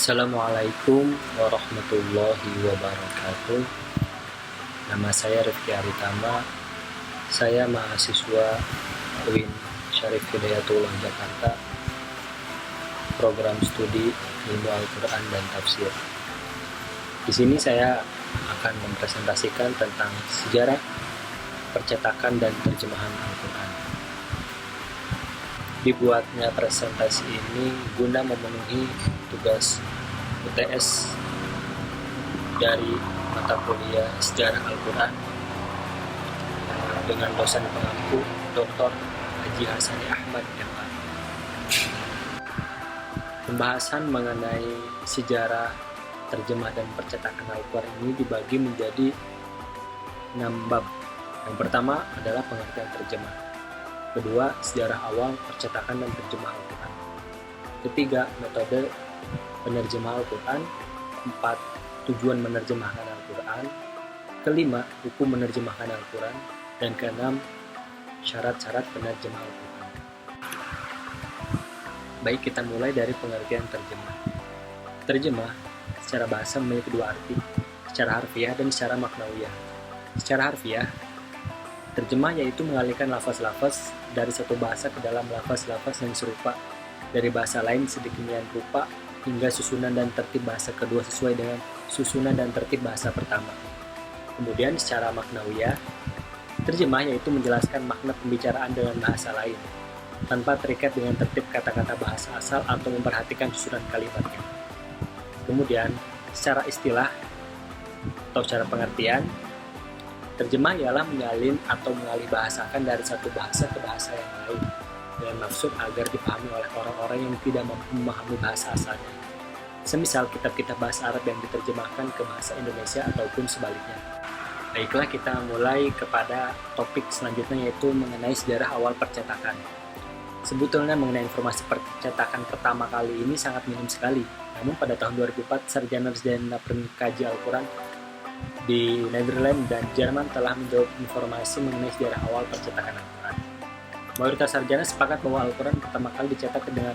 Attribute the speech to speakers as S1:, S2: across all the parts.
S1: Assalamualaikum warahmatullahi wabarakatuh. Nama saya Rifki Aritama. Saya mahasiswa UIN Syarif Hidayatullah Jakarta, program studi Ilmu Al-Quran dan Tafsir. Di sini saya akan mempresentasikan tentang sejarah percetakan dan terjemahan Al-Quran. Dibuatnya presentasi ini guna memenuhi tugas UTS dari mata kuliah Sejarah Al-Quran dengan dosen pengampu Dr. Haji Hasani Ahmad MA. Pembahasan mengenai sejarah terjemah dan percetakan Al-Quran ini dibagi menjadi 6 bab. Yang pertama adalah pengertian terjemah. Kedua, sejarah awal percetakan dan terjemah Al-Quran. Ketiga, metode penerjemah Al-Quran. 4, tujuan menerjemahkan Al-Quran. Kelima, hukum menerjemahkan Al-Quran. Dan keenam, syarat-syarat penerjemah Al-Quran. Baik, kita mulai dari pengertian terjemah. Terjemah secara bahasa memiliki dua arti, secara harfiah dan secara maknawiyah. Secara harfiah, terjemah yaitu mengalihkan lafaz-lafaz dari satu bahasa ke dalam lafaz-lafaz yang serupa dari bahasa lain sedemikian rupa hingga susunan dan tertib bahasa kedua sesuai dengan susunan dan tertib bahasa pertama. Kemudian secara maknawiyah, terjemah yaitu menjelaskan makna pembicaraan dengan bahasa lain tanpa terikat dengan tertib kata-kata bahasa asal atau memperhatikan susunan kalimatnya. Kemudian secara istilah atau secara pengertian, terjemah ialah menyalin atau mengalih bahasakan dari satu bahasa ke bahasa yang lain dengan maksud agar dipahami oleh orang-orang yang tidak memahami bahasa asalnya. Semisal kitab-kitab bahasa Arab yang diterjemahkan ke bahasa Indonesia ataupun sebaliknya. Baiklah, kita mulai kepada topik selanjutnya, yaitu mengenai sejarah awal percetakan. Sebetulnya mengenai informasi percetakan pertama kali ini sangat minim sekali. Namun pada tahun 2004, sarjana-sarjana pengkaji Al-Quran di Netherlands dan Jerman telah menjawab informasi mengenai sejarah awal percetakan Al-Quran. Mayoritas sarjana sepakat bahwa Al-Quran pertama kali dicetak dengan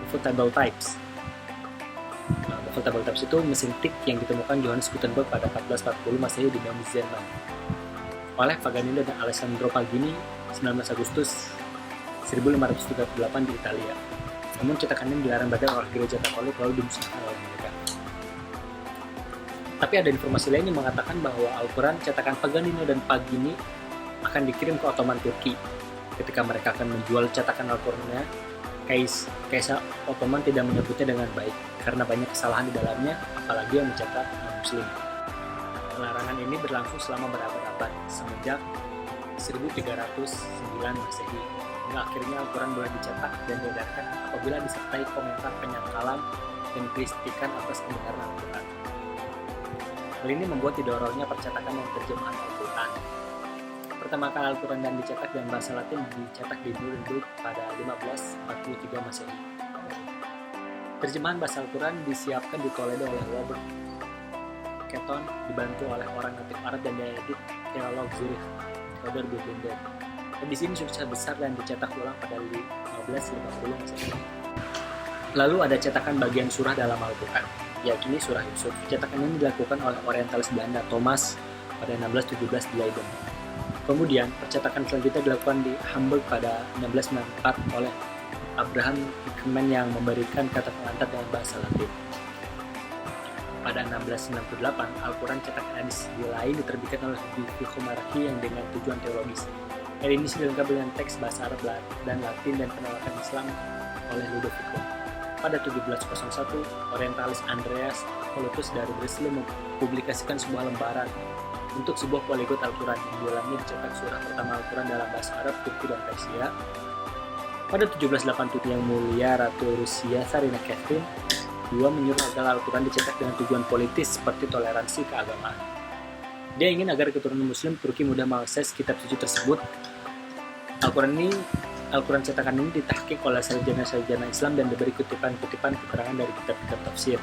S1: movable types. Movable types itu mesin tik yang ditemukan Johannes Gutenberg pada 1440 Masehi di Jerman oleh Paganini dan Alessandro Pagini 19 Agustus 1538 di Italia. Namun cetakan ini dilarang badan oleh Gereja Katolik lalu dimusnahkan oleh mereka. Tapi ada informasi lain yang mengatakan bahwa Al-Quran cetakan Paganini dan Pagini akan dikirim ke Ottoman Turki. Ketika mereka akan menjual cetakan Al-Qurannya, Kaisar Ottoman tidak menyebutnya dengan baik karena banyak kesalahan di dalamnya, apalagi yang mencetak non-Muslim. Larangan ini berlangsung selama berabad-abad, semenjak 1309 Masehi, hingga akhirnya Al-Quran boleh dicetak dan diedarkan apabila disertai komentar penyangkalan dan kritikan atas kebenaran Al-Quran. Hal ini membuat didorongnya percetakan dan terjemahan Al-Quran. Pertama kali Al-Quran dan dicetak dalam bahasa Latin dicetak di Nuremberg pada 1543 Masehi. Terjemahan bahasa Al-Quran disiapkan di Toledo oleh Robert Keton, dibantu oleh orang natif Arab dan diedit teolog Zurich, Theodor Bibender. Dan di sini sukses besar dan dicetak ulang pada 1550 Masehi. Lalu ada cetakan bagian surah dalam Al-Quran, yakni surah Yusuf. Cetakan ini dilakukan oleh orientalis Belanda Thomas pada 1617 di Leiden. Kemudian percetakan selanjutnya dilakukan di Hamburg pada 1694 oleh Abraham Hickman yang memberikan kata pengantar dengan bahasa Latin. Pada 1698, Al-Quran cetakan edisi lain diterbitkan oleh Bibi Khomaraki yang dengan tujuan teologis. Edisi dilengkapi dengan teks bahasa Arab dan Latin dan penolakan Islam oleh Ludovico. Pada 1701, orientalis Andreas Colutus dari Breslau mempublikasikan sebuah lembaran untuk sebuah poligot Al-Quran yang di dalamnya dicetak surah pertama Al-Quran dalam bahasa Arab, Turki, dan Persia. Pada 1787, Yang Mulia Ratu Rusia Tsarina Catherine II menyuruh agar Al-Quran dicetak dengan tujuan politis seperti toleransi keagamaan. Dia ingin agar keturunan Muslim Turki mudah mengakses kitab suci tersebut. Al-Quran cetakan ini ditahqiq oleh sarjana-sarjana Islam dan diberi kutipan-kutipan keterangan dari kitab-kitab tafsir.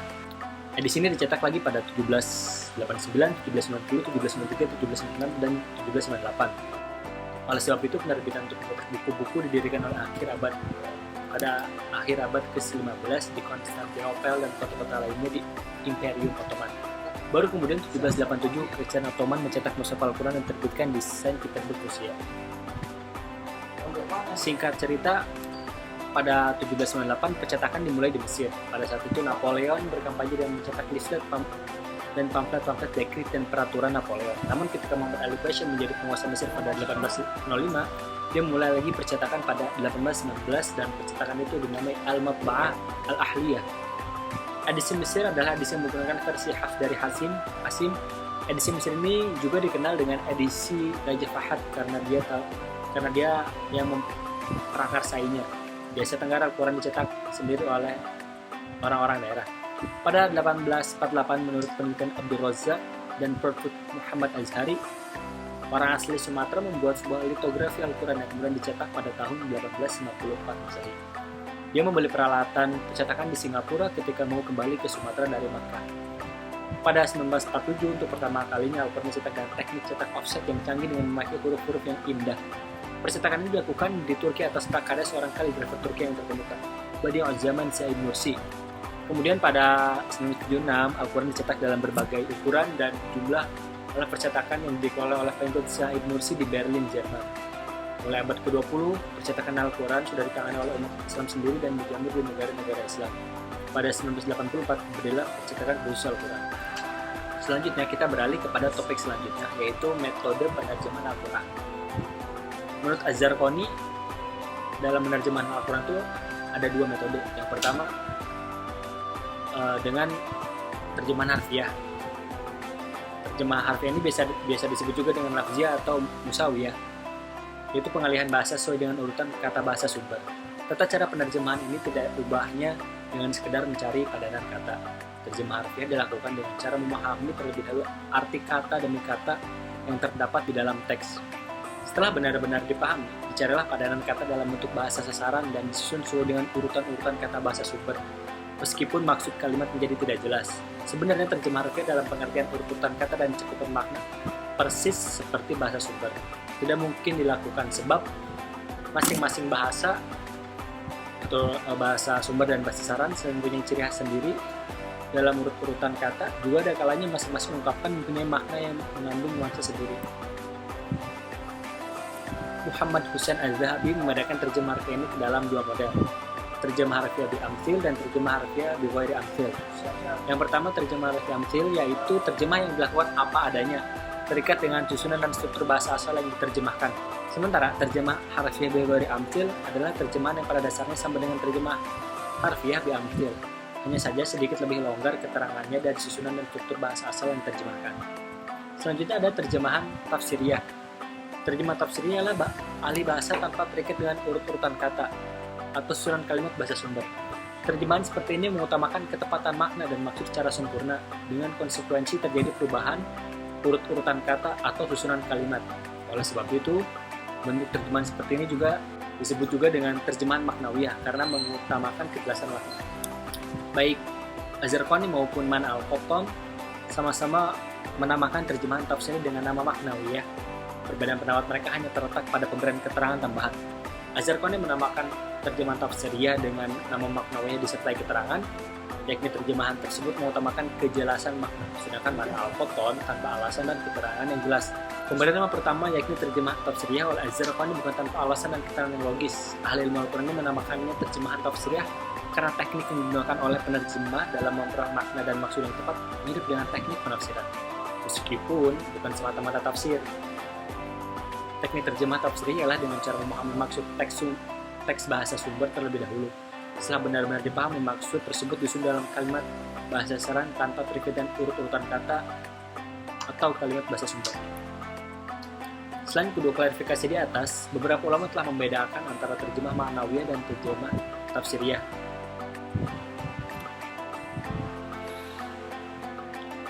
S1: Edisi ini dicetak lagi pada 1789, 1790, 1793, 1796, dan 1798. Oleh sebab itu, penerbitan untuk buku-buku didirikan oleh akhir abad pada akhir abad ke-15 di Konstantinopel dan kota-kota lainnya di Imperium Ottoman. Baru kemudian 1787 Kerajaan Ottoman mencetak mushaf Al-Quran dan terbitkan di Saint Petersburg, Rusia. Singkat cerita, pada 1798 percetakan dimulai di Mesir. Pada saat itu Napoleon berkampanye dan mencetak leaflet dan pamflet-pamflet dekrit dan peraturan Napoleon. Namun ketika Muhammad Ali Pasha menjadi penguasa Mesir pada 1805, dia mulai lagi percetakan pada 1819 dan percetakan itu dinamai Al-Matba'ah Al-Ahliyah. Edisi Mesir adalah edisi yang menggunakan versi Hafs dari Hasim. Edisi Mesir ini juga dikenal dengan edisi Raja Fahad karena dia yang memprakarsainya. Di Asia Tenggara Al-Quran dicetak sendiri oleh orang-orang daerah. Pada 1848 menurut penelitian Abdul Razak dan Profesor Muhammad Azhari, orang asli Sumatera membuat sebuah litografi Al-Quran yang kemudian dicetak pada tahun 1854 Masehi. Dia membeli peralatan percetakan di Singapura ketika mau kembali ke Sumatera dari Makkah. Pada 1947 untuk pertama kalinya Al-Quran dicetak dengan teknik cetak offset yang canggih dengan memakai huruf-huruf yang indah. Percetakan ini dilakukan di Turki atas prakarya seorang kaligrafer Turki yang terkemuka, Badi'u Zaman Said Nursi. Kemudian pada 1976 Al-Quran dicetak dalam berbagai ukuran dan jumlah oleh percetakan yang dikelola oleh Pengikut Said Nursi di Berlin, Jerman. Mulai abad ke-20, percetakan Al-Quran sudah ditangani oleh umat Islam sendiri dan dijamin di negara-negara Islam. Pada 1984 berdirilah percetakan khusus Al-Quran. Selanjutnya kita beralih kepada topik selanjutnya, yaitu metode penerjemahan Al-Quran. Menurut Az-Zarqani, dalam penerjemahan Al-Quran itu ada dua metode. Yang pertama dengan terjemahan harfiah. Terjemahan harfiah ini biasa disebut juga dengan lafziah atau musawiyah, yaitu pengalihan bahasa sesuai dengan urutan kata bahasa sumber. Tata cara penerjemahan ini tidak ubahnya dengan sekedar mencari padanan kata. Terjemahan harfiah dilakukan dengan cara memahami terlebih dahulu arti kata demi kata yang terdapat di dalam teks. Setelah benar-benar dipahami, dicarilah padanan kata dalam bentuk bahasa sasaran dan disusun sesuai dengan urutan-urutan kata bahasa sumber. Meskipun maksud kalimat menjadi tidak jelas, sebenarnya terjemahan harfiah dalam pengertian urutan kata dan cakupan makna persis seperti bahasa sumber. Tidak mungkin dilakukan sebab masing-masing bahasa atau bahasa sumber dan bahasa sasaran mempunyai ciri khas sendiri dalam urut-urutan kata. Juga ada kalanya masing-masing ungkapan mempunyai makna yang mengandung nuansa sendiri. Muhammad Husain Az-Zahabi membedakan terjemah harfiah ini ke dalam dua model, terjemah harfiah bi amthil dan terjemah harfiah bi ghairi amthil. Yang pertama terjemah harfiah amthil, yaitu terjemah yang dilakukan apa adanya, terikat dengan susunan dan struktur bahasa asal yang diterjemahkan. Sementara terjemah harfiah bi ghairi amthil adalah terjemahan yang pada dasarnya sama dengan terjemah harfiah bi amthil, hanya saja sedikit lebih longgar keterangannya dari susunan dan struktur bahasa asal yang diterjemahkan. Selanjutnya ada terjemahan tafsiriyah. Terjemah tafsiriyah adalah ahli bahasa tanpa terikat dengan urut-urutan kata atau susunan kalimat bahasa sumber. Terjemahan seperti ini mengutamakan ketepatan makna dan maksud secara sempurna dengan konsekuensi terjadi perubahan urut-urutan kata atau susunan kalimat. Oleh sebab itu, bentuk terjemahan seperti ini juga disebut juga dengan terjemahan maknawiyah karena mengutamakan kejelasan makna. Baik Az-Zarqani maupun Man Al-Qattan sama-sama menamakan terjemahan tafsir dengan nama maknawiyah. Perbedaan pendapat mereka hanya terletak pada pemberian keterangan tambahan. Az-Zarqani menamakan terjemahan tafsiriyah dengan nama maknawiyah disertai keterangan, yakni terjemahan tersebut mengutamakan kejelasan makna, sedangkan Man Al-Qattan tanpa alasan dan keterangan yang jelas. Pemberian nama pertama yakni terjemah tafsiriyah oleh Az-Zarqani bukan tanpa alasan dan keterangan yang logis. Ahli ilmu Al-Quran ini menamakannya terjemahan tafsiriyah karena teknik yang digunakan oleh penerjemah dalam memperoleh makna dan maksud yang tepat mirip dengan teknik penafsiran, meskipun bukan semata-mata tafsir. Teknik terjemah tafsiriyah ialah dengan cara memahami maksud teks bahasa sumber terlebih dahulu. Setelah benar-benar dipahami maksud tersebut disusun dalam kalimat bahasa sasaran tanpa terikat dan urut-urutan kata atau kalimat bahasa sumber. Selain kedua klarifikasi di atas, beberapa ulama telah membedakan antara terjemah ma'nawiyah dan terjemah tafsiriyah.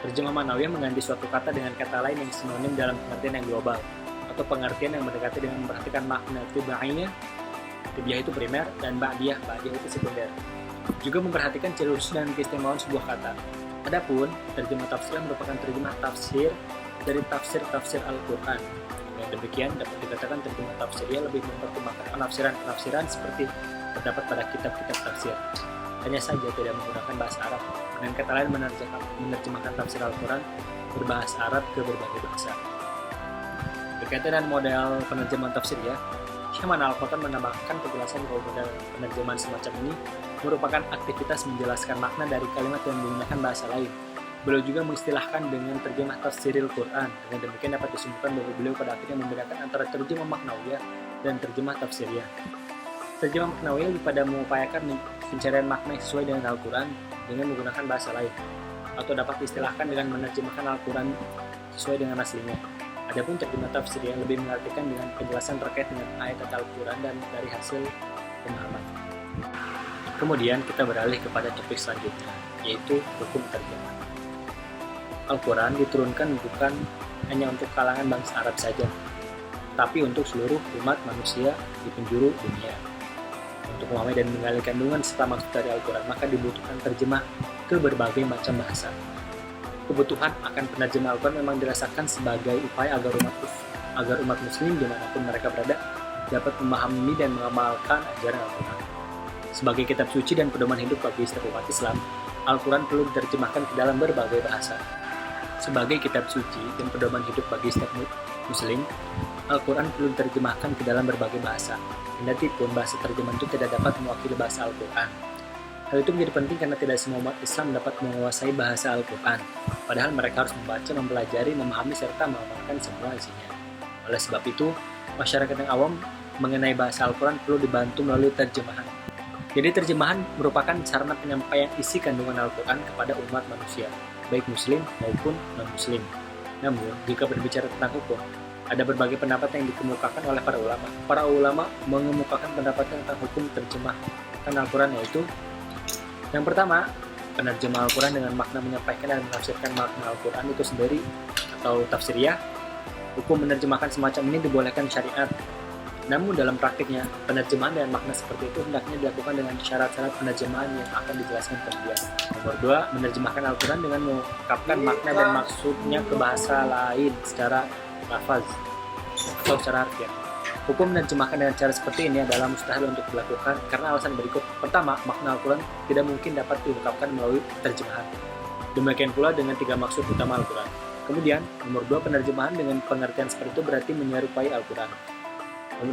S1: Terjemah ma'nawiyah mengganti suatu kata dengan kata lain yang sinonim dalam pengertian yang global, atau pengertian yang mendekati dengan memperhatikan makna tibaiyah. Tibiah itu primer dan ba'diyah itu sekunder. Juga memperhatikan ciri khusus dan keistimewaan sebuah kata. Adapun terjemah tafsir merupakan terjemah tafsir dari tafsir Al-Quran. Dengan demikian, dapat dikatakan terjemah tafsiriyah lebih mempertimbangkan penafsiran-penafsiran seperti terdapat pada kitab-kitab tafsir. Hanya saja tidak menggunakan bahasa Arab. Dengan kata lain, menerjemahkan tafsir Al-Quran berbahasa Arab ke berbagai bahasa. Berkaitan dengan model penerjemahan tafsiriyah, Syekh Manal Al-Qattan menambahkan penjelasan bahwa model penerjemahan semacam ini merupakan aktivitas menjelaskan makna dari kalimat yang menggunakan bahasa lain. Beliau juga mengistilahkan dengan terjemah tafsiril Quran. Dengan demikian dapat disimpulkan bahwa beliau pada akhirnya membedakan antara terjemah maknawiyah dan terjemah tafsiriyah. Terjemah maknawiyah lebih pada mengupayakan pencarian makna yang sesuai dengan Al-Quran dengan menggunakan bahasa lain, atau dapat diistilahkan dengan menerjemahkan Al-Quran sesuai dengan aslinya. Adapun terjemah tafsiriyah lebih mengartikan dengan penjelasan terkait dengan ayat Al-Quran dan dari hasil pemahaman. Kemudian kita beralih kepada topik selanjutnya, yaitu hukum terjemah. Al-Quran diturunkan bukan hanya untuk kalangan bangsa Arab saja, tapi untuk seluruh umat manusia di penjuru dunia. Untuk memahami dan menggali kandungan serta maksud dari Al-Quran, maka dibutuhkan terjemah ke berbagai macam bahasa. Kebutuhan akan penerjemah Al-Quran memang dirasakan sebagai upaya agar umat muslim dimanapun mereka berada dapat memahami dan mengamalkan ajaran Al-Quran. Sebagai kitab suci dan pedoman hidup bagi setiap umat Islam, Al-Quran perlu diterjemahkan ke dalam berbagai bahasa. Sebagai kitab suci dan pedoman hidup bagi setiap muslim, Al-Quran perlu diterjemahkan ke dalam berbagai bahasa. Kendati pun bahasa terjemahan itu tidak dapat mewakili bahasa Al-Quran. Hal itu menjadi penting karena tidak semua umat Islam dapat menguasai bahasa Al-Quran. Padahal mereka harus membaca, mempelajari, memahami, serta mengamalkan semua isinya. Oleh sebab itu, masyarakat yang awam mengenai bahasa Al-Quran perlu dibantu melalui terjemahan. Jadi terjemahan merupakan sarana penyampaian isi kandungan Al-Quran kepada umat manusia, baik muslim maupun non-muslim. Namun, jika berbicara tentang hukum, ada berbagai pendapat yang dikemukakan oleh para ulama. Para ulama mengemukakan pendapat tentang hukum terjemahkan Al-Quran, yaitu yang pertama, penerjemah Al-Quran dengan makna menyampaikan dan menafsirkan makna Al-Quran itu sendiri atau tafsiriyah. Hukum menerjemahkan semacam ini dibolehkan syariat. Namun dalam praktiknya, penerjemahan dengan makna seperti itu hendaknya dilakukan dengan syarat-syarat penerjemahan yang akan dijelaskan kemudian. Nomor 2, menerjemahkan Al-Quran dengan mengungkapkan makna dan maksudnya ke bahasa lain secara lafaz atau secara harfiah. Hukum menerjemahkan dengan cara seperti ini adalah mustahil untuk dilakukan karena alasan berikut. Pertama, makna Al-Quran tidak mungkin dapat diungkapkan melalui terjemahan. Demikian pula dengan 3 maksud utama Al-Quran. Kemudian, nomor 2, penerjemahan dengan pengertian seperti itu berarti menyerupai Al-Quran.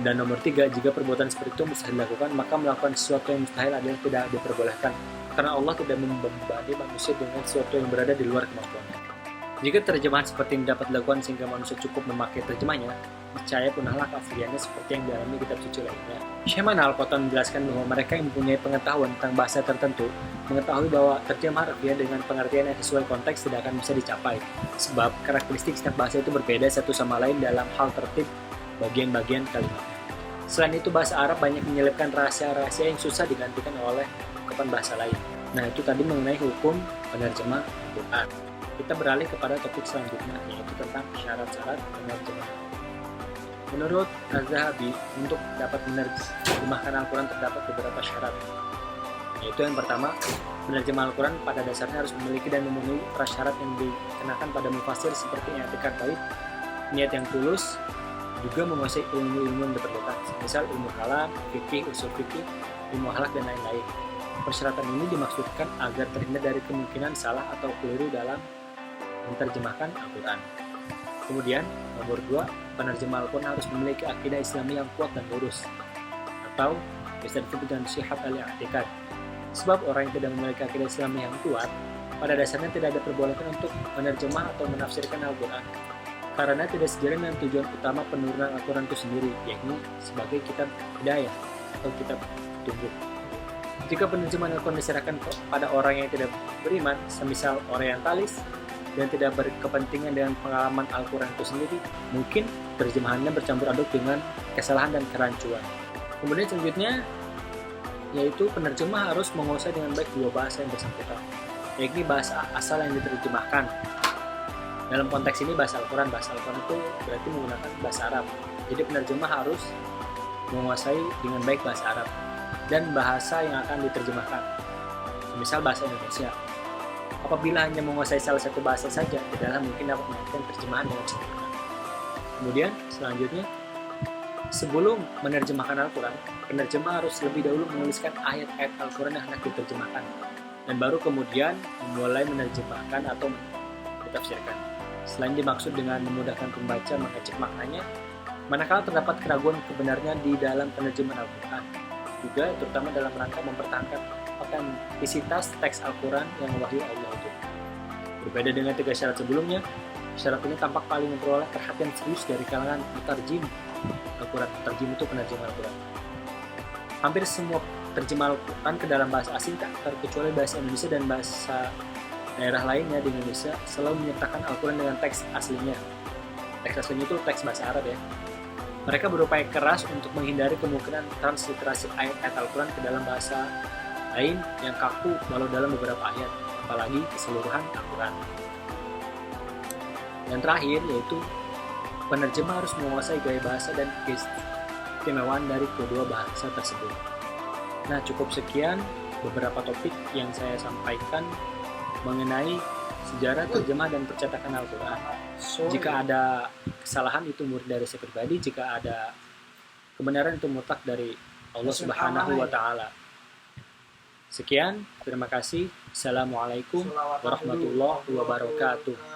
S1: Dan nomor 3, jika perbuatan seperti itu mustahil dilakukan, maka melakukan sesuatu yang mustahil adalah tidak diperbolehkan, karena Allah tidak membebani manusia dengan sesuatu yang berada di luar kemampuannya. Jika terjemahan seperti ini dapat dilakukan sehingga manusia cukup memakai terjemahnya, niscaya punahlah keasliannya seperti yang dialami kitab suci lainnya. Syekh Manal Al-Qattan menjelaskan bahwa mereka yang mempunyai pengetahuan tentang bahasa tertentu mengetahui bahwa terjemah harfiah dengan pengertian yang sesuai konteks tidak akan bisa dicapai, sebab karakteristik setiap bahasa itu berbeda satu sama lain dalam hal tertib bagian-bagian kalimatnya. Selain itu, bahasa Arab banyak menyelipkan rahasia-rahasia yang susah digantikan oleh ungkapan bahasa lain. Nah, itu tadi mengenai hukum penerjemah Al-Quran. Kita beralih kepada topik selanjutnya, yaitu tentang syarat-syarat penerjemah. Menurut Az-Zahabi, untuk dapat menerjemahkan Al-Quran terdapat beberapa syarat. Yaitu yang pertama, penerjemah Al-Quran pada dasarnya harus memiliki dan memenuhi prasyarat yang dikenakan pada mufasir seperti i'tikad baik, niat yang tulus, juga menguasai ilmu-ilmu yang diperlukan, misal ilmu kalam, fikih, usul fikih, ilmu akhlak, dan lain-lain. Persyaratan ini dimaksudkan agar terhindar dari kemungkinan salah atau keliru dalam menerjemahkan Al-Quran. Kemudian, nomor 2, penerjemah Al-Quran harus memiliki akidah Islami yang kuat dan lurus, atau bisa disebut dengan syihat al-i'tikad. Sebab orang yang tidak memiliki akidah Islami yang kuat, pada dasarnya tidak ada perbolehkan untuk menerjemah atau menafsirkan Al-Quran, karena tidak sejalan dengan tujuan utama penurunan Al-Quran itu sendiri, yakni sebagai kitab hidayah atau kitab petunjuk. Jika penerjemahan Al-Quran diserahkan pada orang yang tidak beriman, semisal orientalis, dan tidak berkepentingan dengan pengalaman Al-Quran itu sendiri, mungkin terjemahannya bercampur aduk dengan kesalahan dan kerancuan. Kemudian selanjutnya, yaitu penerjemah harus menguasai dengan baik 2 bahasa yang bersangkutan, yakni bahasa asal yang diterjemahkan. Dalam konteks ini bahasa Al-Quran itu berarti menggunakan bahasa Arab. Jadi penerjemah harus menguasai dengan baik bahasa Arab dan bahasa yang akan diterjemahkan, misal bahasa Indonesia. Apabila hanya menguasai salah satu bahasa saja, tidaklah mungkin dapat melakukan terjemahan dengan sempurna. Kemudian selanjutnya, sebelum menerjemahkan Al-Quran, penerjemah harus lebih dahulu menuliskan ayat-ayat Al-Quran yang hendak diterjemahkan, dan baru kemudian memulai menerjemahkan atau ditafsirkan. Selain dimaksud dengan memudahkan pembaca mengecek maknanya, manakala terdapat keraguan kebenarnya di dalam penerjemahan Al-Quran, juga terutama dalam rangka mempertahankan otentisitas teks Al-Quran yang wahyu Allah itu. Berbeda dengan 3 syarat sebelumnya, syarat ini tampak paling memperoleh perhatian serius dari kalangan mutarjim Al-Quran. Mutarjim itu penerjemah Al-Quran. Hampir semua terjemah Al-Quran ke dalam bahasa asing, tak terkecuali bahasa Indonesia dan bahasa daerah lainnya di Indonesia, selalu menyertakan Al-Quran dengan teks aslinya. Teks aslinya itu teks bahasa Arab ya. Mereka berupaya keras untuk menghindari kemungkinan transliterasi ayat-ayat Al-Quran ke dalam bahasa lain yang kaku walau dalam beberapa ayat, apalagi keseluruhan Al-Quran. Dan terakhir yaitu penerjemah harus menguasai gaya bahasa dan keistimewaan dari kedua bahasa tersebut. Nah, cukup sekian beberapa topik yang saya sampaikan mengenai sejarah terjemah dan percetakan Al-Quran. Jika ada kesalahan itu murni dari saya pribadi, jika ada kebenaran itu mutlak dari Allah Subhanahu wa Ta'ala. Sekian, terima kasih. Assalamualaikum warahmatullahi wabarakatuh.